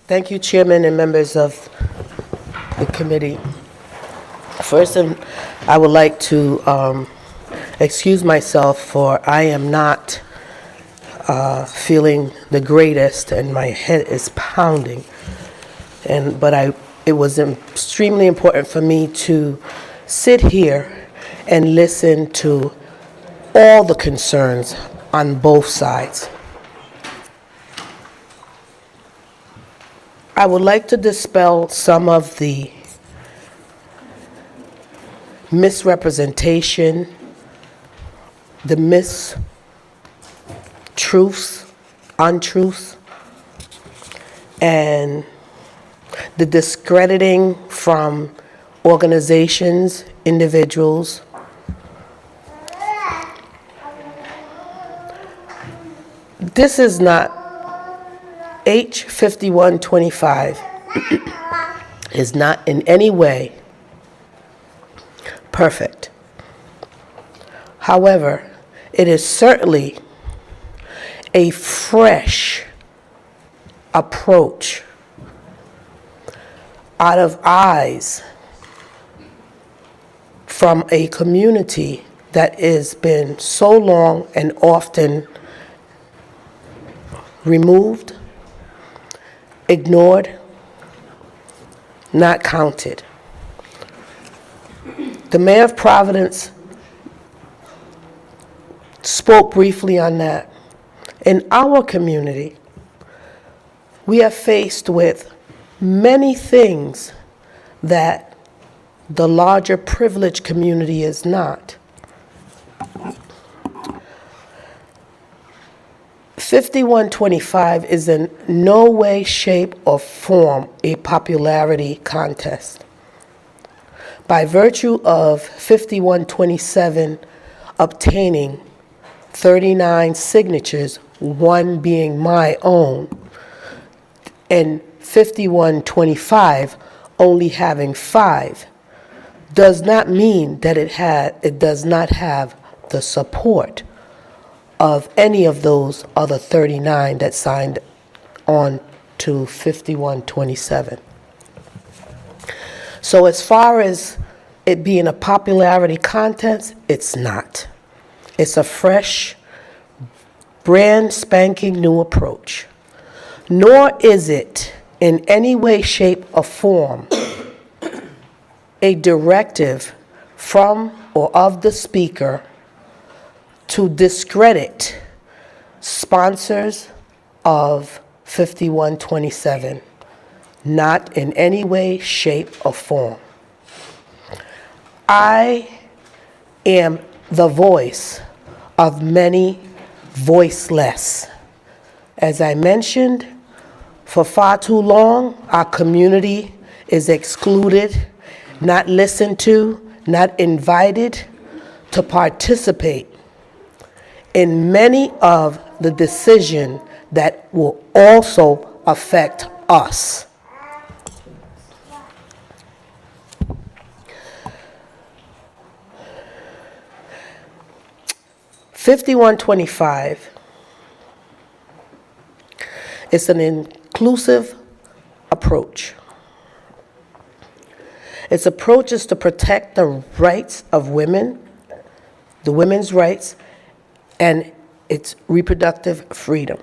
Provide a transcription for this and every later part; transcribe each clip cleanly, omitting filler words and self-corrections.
Thank you, Chairman and members of the committee. First, I would like to excuse myself for I am not feeling the greatest and my head is pounding. But it was extremely important for me to sit here and listen to all the concerns on both sides. I would like to dispel some of the misrepresentation, the mistruths, untruths, and the discrediting from organizations, individuals. This is not H 5125 is not in any way perfect. However, it is certainly a fresh approach out of eyes from a community that has been so long and often removed, ignored, not counted. The Mayor of Providence spoke briefly on that. In our community, we are faced with many things that the larger privileged community is not. 5125 is in no way, shape, or form a popularity contest. By virtue of 5127 obtaining 39 signatures, one being my own, and 5125 only having 5, does not mean that it does not have the support of any of those other 39 that signed on to 5127. So as far as it being a popularity contest, it's not. It's a fresh, brand spanking new approach. Nor is it in any way, shape, or form a directive from or of the speaker to discredit sponsors of 5127, not in any way, shape, or form. I am the voice of many voiceless. As I mentioned, for far too long, our community is excluded, not listened to, not invited to participate in many of the decisions that will also affect us. $5125 is an inclusive approach. Its approach is to protect the rights of women, the women's rights, and its reproductive freedom.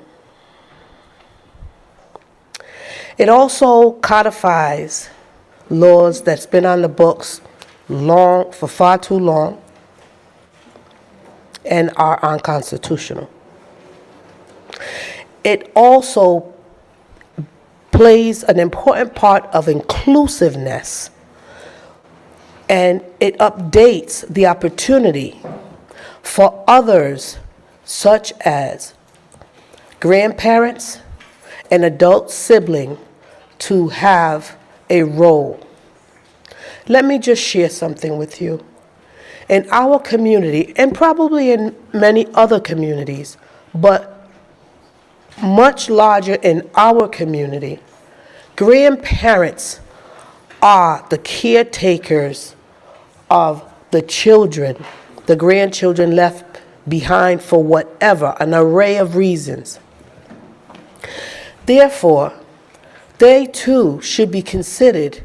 It also codifies laws that's been on the books for far too long and are unconstitutional. It also plays an important part of inclusiveness, and it updates the opportunity for others, such as grandparents and adult sibling, to have a role. Let me just share something with you. In our community, and probably in many other communities, but much larger in our community, grandparents are the caretakers of the children, the grandchildren left behind for whatever, an array of reasons. Therefore, they too should be considered,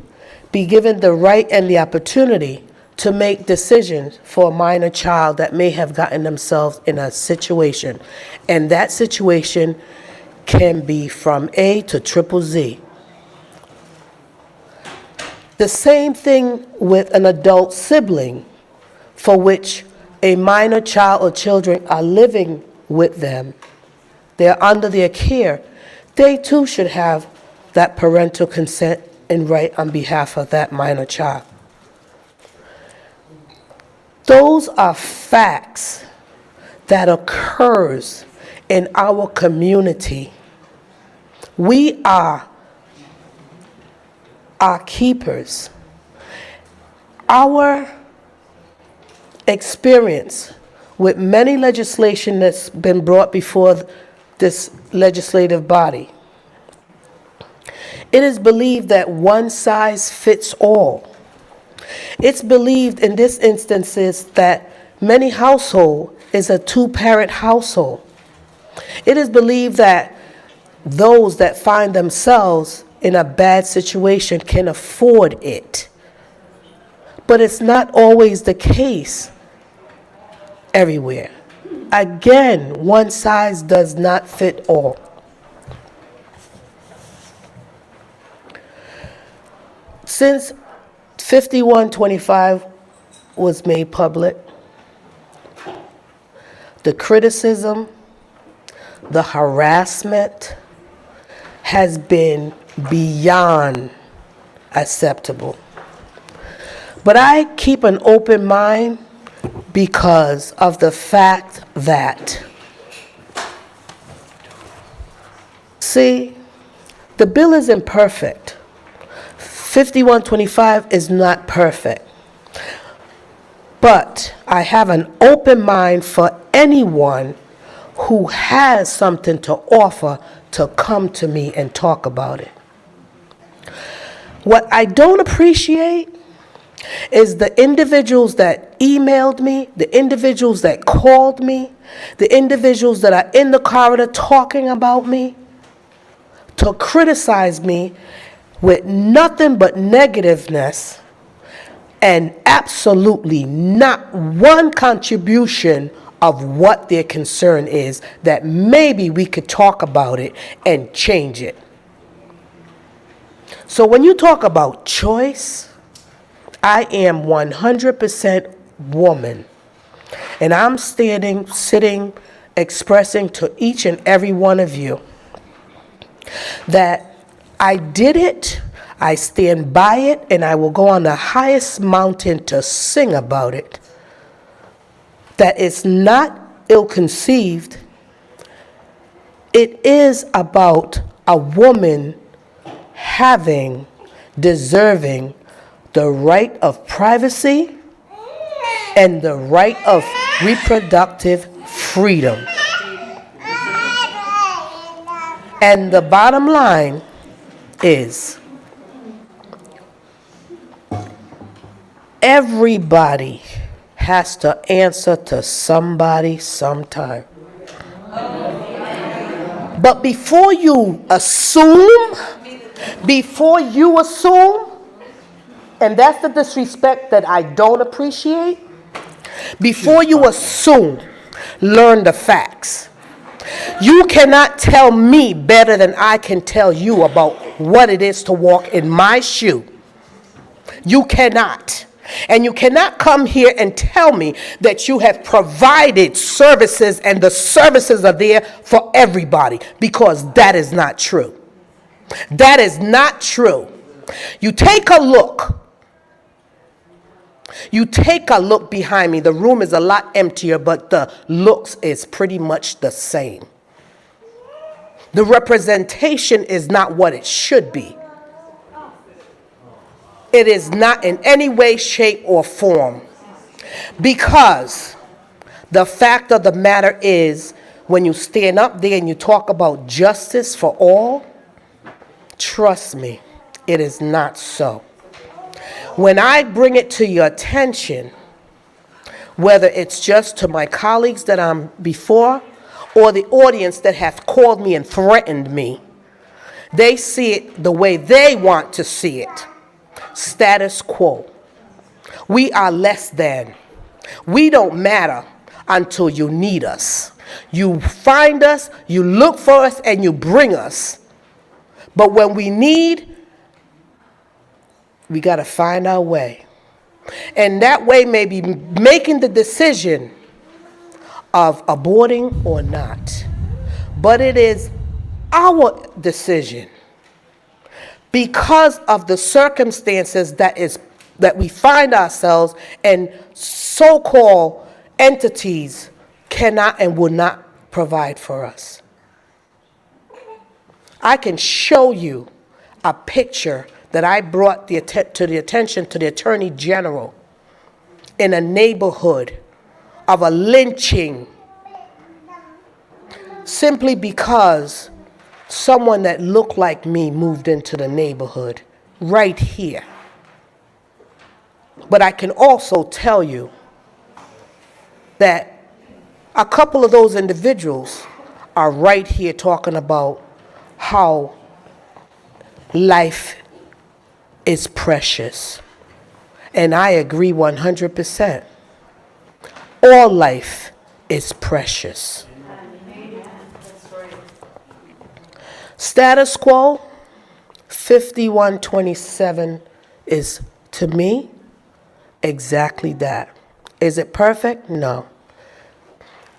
be given the right and the opportunity to make decisions for a minor child that may have gotten themselves in a situation. And that situation can be from A to triple Z. The same thing with an adult sibling for which a minor child or children are living with them. They're under their care. They too should have that parental consent and right on behalf of that minor child. Those are facts that occurs in our community. We are our keepers. Our experience with many legislation that's been brought before this legislative body, it is believed that one size fits all. It's believed in this instances that many household is a two-parent household. It is believed that those that find themselves in a bad situation can afford it. But it's not always the case everywhere. Again, one size does not fit all. Since 5125 was made public, the criticism, the harassment has been beyond acceptable. But I keep an open mind because of the fact that, see, the bill is imperfect. 5125 is not perfect. But I have an open mind for anyone who has something to offer to come to me and talk about it. What I don't appreciate is the individuals that emailed me, the individuals that called me, the individuals that are in the corridor talking about me, to criticize me with nothing but negativeness and absolutely not one contribution of what their concern is, that maybe we could talk about it and change it. So when you talk about choice, I am 100% woman. And I'm sitting, expressing to each and every one of you that I did it, I stand by it, and I will go on the highest mountain to sing about it. That it's not ill-conceived. It is about a woman deserving the right of privacy and the right of reproductive freedom. And the bottom line is, everybody has to answer to somebody sometime. But before you assume, and that's the disrespect that I don't appreciate, before you assume, learn the facts. You cannot tell me better than I can tell you about what it is to walk in my shoe. You cannot. And you cannot come here and tell me that you have provided services and the services are there for everybody, because that is not true. That is not true. You take a look. You take a look behind me. The room is a lot emptier, but the looks is pretty much the same. The representation is not what it should be. It is not in any way, shape, or form. Because the fact of the matter is, when you stand up there and you talk about justice for all, trust me, it is not so. When I bring it to your attention, whether it's just to my colleagues that I'm before or the audience that have called me and threatened me, They see it the way they want to see it. Status quo. We are less than. We don't matter until you need us. You find us, you look for us, and you bring us. But when we need, we got to find our way. And that way may be making the decision of aborting or not. But it is our decision because of the circumstances that we find ourselves and so-called entities cannot and will not provide for us. I can show you a picture that I brought to the attention to the Attorney General in a neighborhood of a lynching simply because someone that looked like me moved into the neighborhood right here. But I can also tell you that a couple of those individuals are right here talking about how life is precious. And I agree 100%. All life is precious. Status quo, 5127 is, to me, exactly that. Is it perfect? No.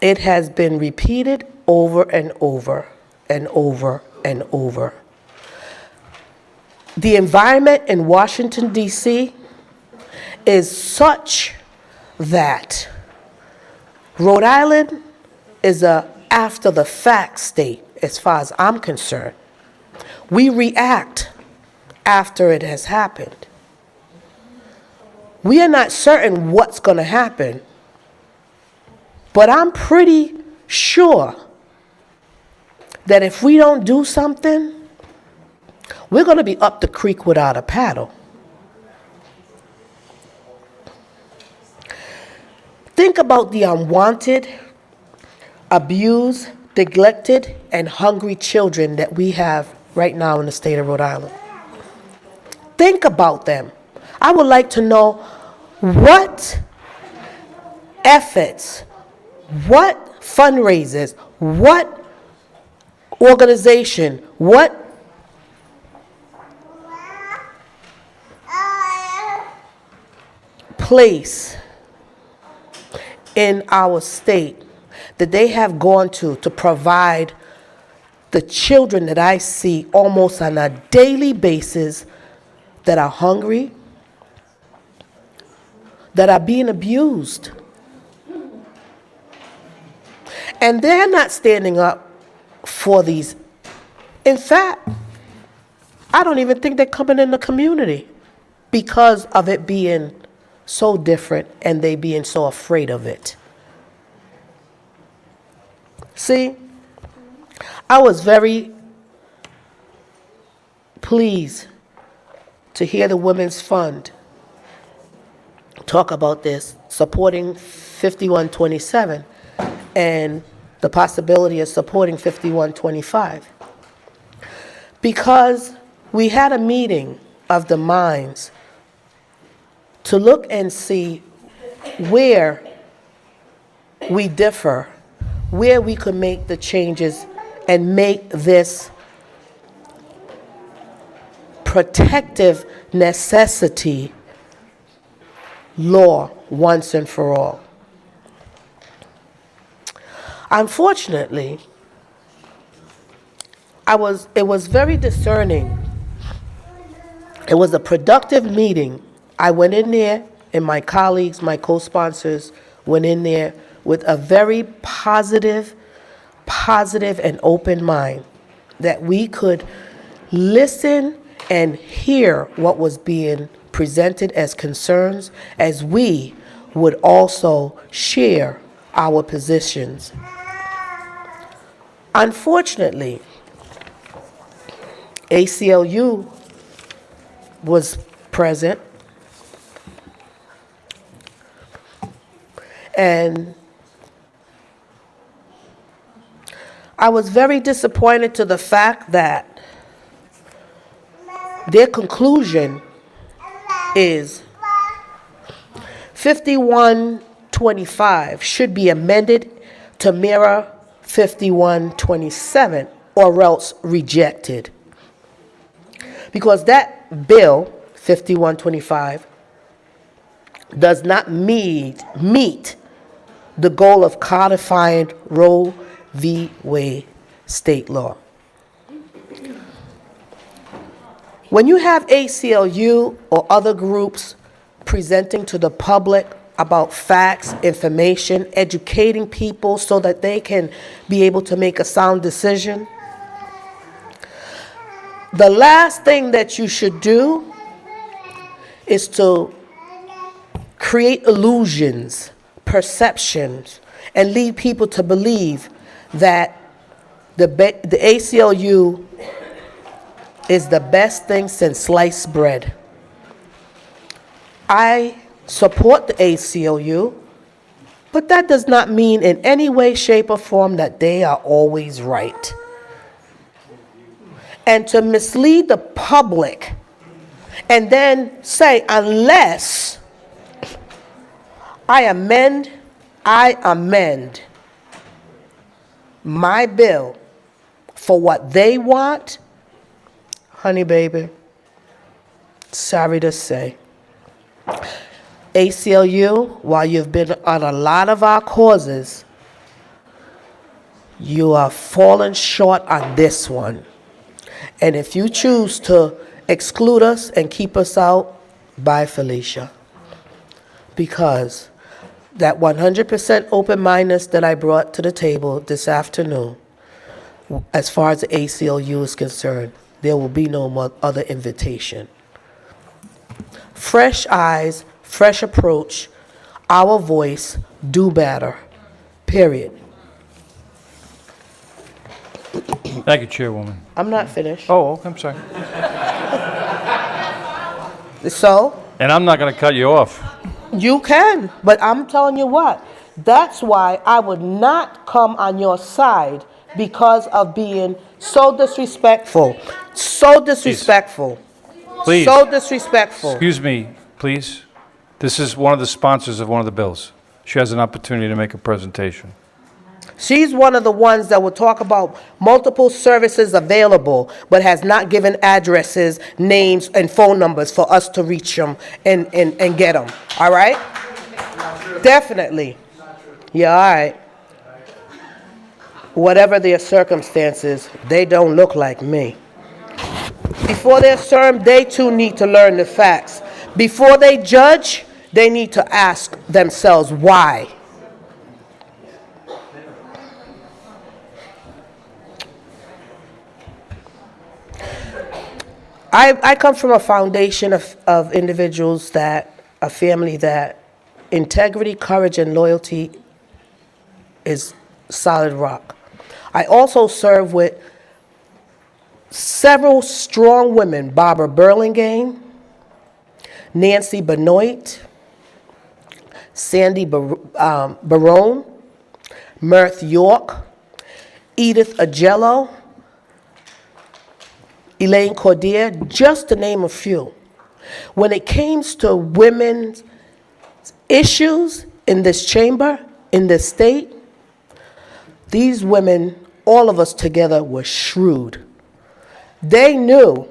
It has been repeated over and over and over and over. The environment in Washington, D.C. is such that Rhode Island is a after-the-fact state as far as I'm concerned. We react after it has happened. We are not certain what's going to happen, but I'm pretty sure that if we don't do something, we're going to be up the creek without a paddle. Think about the unwanted, abused, neglected, and hungry children that we have right now in the state of Rhode Island. Think about them. I would like to know what efforts, what fundraisers, what organization, what place in our state that they have gone to provide the children that I see almost on a daily basis that are hungry, that are being abused. And they're not standing up for these. In fact, I don't even think they're coming in the community because of it being so different and they being so afraid of it. See, I was very pleased to hear the Women's Fund talk about this, supporting 5127 and the possibility of supporting 5125. Because we had a meeting of the minds to look and see where we differ, where we could make the changes and make this protective necessity law once and for all. Unfortunately, it was very discerning. It was a productive meeting. I went in there, and my colleagues, my co-sponsors, went in there with a very positive and open mind, that we could listen and hear what was being presented as concerns, as we would also share our positions. Unfortunately, ACLU was present, and I was very disappointed to the fact that their conclusion is 5125 should be amended to mirror 5127 or else rejected. Because that bill, 5125, does not meet the goal of codifying Roe v. Wade state law. When you have ACLU or other groups presenting to the public about facts, information, educating people so that they can be able to make a sound decision, the last thing that you should do is to create illusions, perceptions, and lead people to believe that the ACLU is the best thing since sliced bread. I support the ACLU, but that does not mean in any way, shape, or form that they are always right. And to mislead the public and then say, unless I amend my bill for what they want, honey baby, sorry to say, ACLU, while you've been on a lot of our causes, you are falling short on this one. And if you choose to exclude us and keep us out, bye Felicia. Because that 100% open-mindedness that I brought to the table this afternoon, as far as the ACLU is concerned, there will be no more other invitation. Fresh eyes, fresh approach, our voice, do better, period. Thank you, Chairwoman. I'm not finished. Oh, I'm sorry. So? And I'm not going to cut you off. You can, but I'm telling you what, that's why I would not come on your side because of being so disrespectful. So disrespectful. Please. So disrespectful. Excuse me, please. This is one of the sponsors of one of the bills. She has an opportunity to make a presentation. She's one of the ones that will talk about multiple services available, but has not given addresses, names, and phone numbers for us to reach them and get them. All right? Definitely. Yeah, all right. Whatever their circumstances, they don't look like me. Before they're served, they too need to learn the facts. Before they judge, they need to ask themselves why. I come from a foundation of individuals a family that integrity, courage, and loyalty is solid rock. I also serve with several strong women, Barbara Burlingame, Nancy Benoit, Sandy Barone, Mirth York, Edith Agello, Elaine Cordier, just to name a few. When it came to women's issues in this chamber, in this state, these women, all of us together, were shrewd. They knew.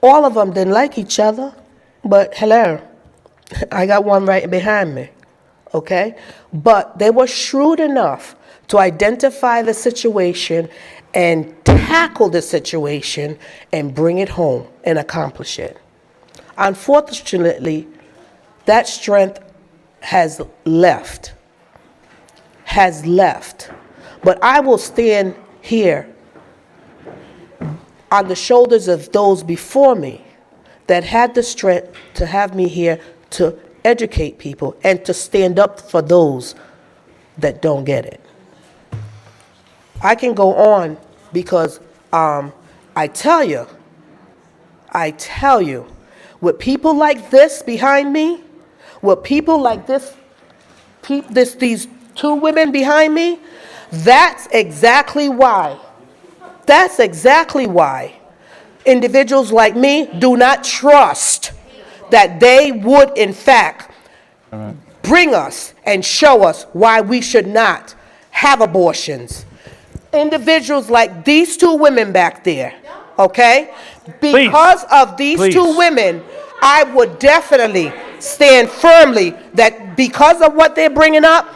All of them didn't like each other, but hello, I got one right behind me, okay? But they were shrewd enough to identify the situation and tackle the situation and bring it home and accomplish it. Unfortunately, that strength has left. But I will stand here on the shoulders of those before me that had the strength to have me here to educate people and to stand up for those that don't get it. I can go on because I tell you, with people like this behind me, with people like these two women behind me, that's exactly why individuals like me do not trust that they would, in fact, bring us and show us why we should not have abortions. Individuals like these two women back there, okay? Because of these Please. two women, I would definitely stand firmly that because of what they're bringing up,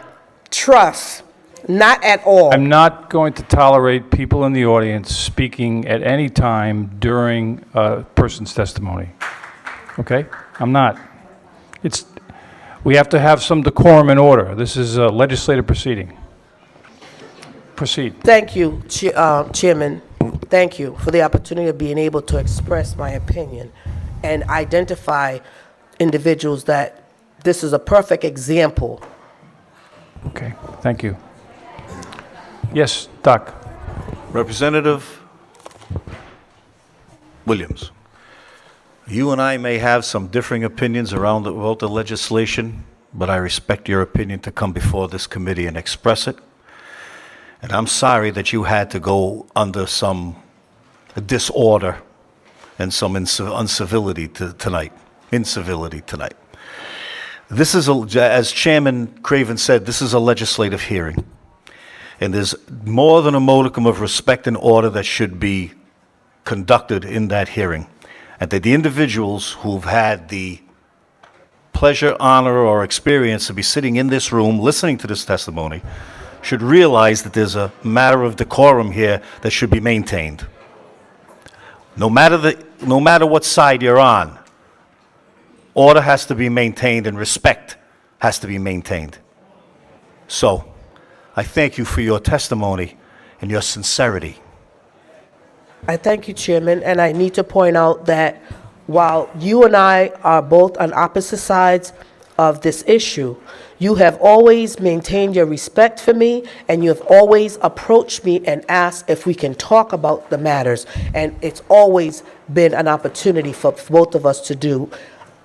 trust, not at all. I'm not going to tolerate people in the audience speaking at any time during a person's testimony. Okay? I'm not. We have to have some decorum and order. This is a legislative proceeding. Proceed. Thank you, Chairman. Thank you for the opportunity of being able to express my opinion and identify individuals that this is a perfect example. Okay, thank you. Yes, Doc. Representative Williams, you and I may have some differing opinions about the legislation, but I respect your opinion to come before this committee and express it. And I'm sorry that you had to go under some disorder and some incivility tonight. This is, as Chairman Craven said, this is a legislative hearing. And there's more than a modicum of respect and order that should be conducted in that hearing. And that the individuals who've had the pleasure, honor, or experience to be sitting in this room listening to this testimony should realize that there's a matter of decorum here that should be maintained. No matter what side you're on, order has to be maintained and respect has to be maintained. So, I thank you for your testimony and your sincerity. I thank you, Chairman, and I need to point out that while you and I are both on opposite sides of this issue, you have always maintained your respect for me, and you have always approached me and asked if we can talk about the matters, and it's always been an opportunity for both of us to do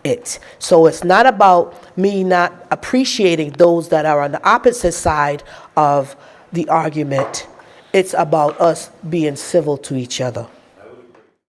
it. So it's not about me not appreciating those that are on the opposite side of the argument. It's about us being civil to each other.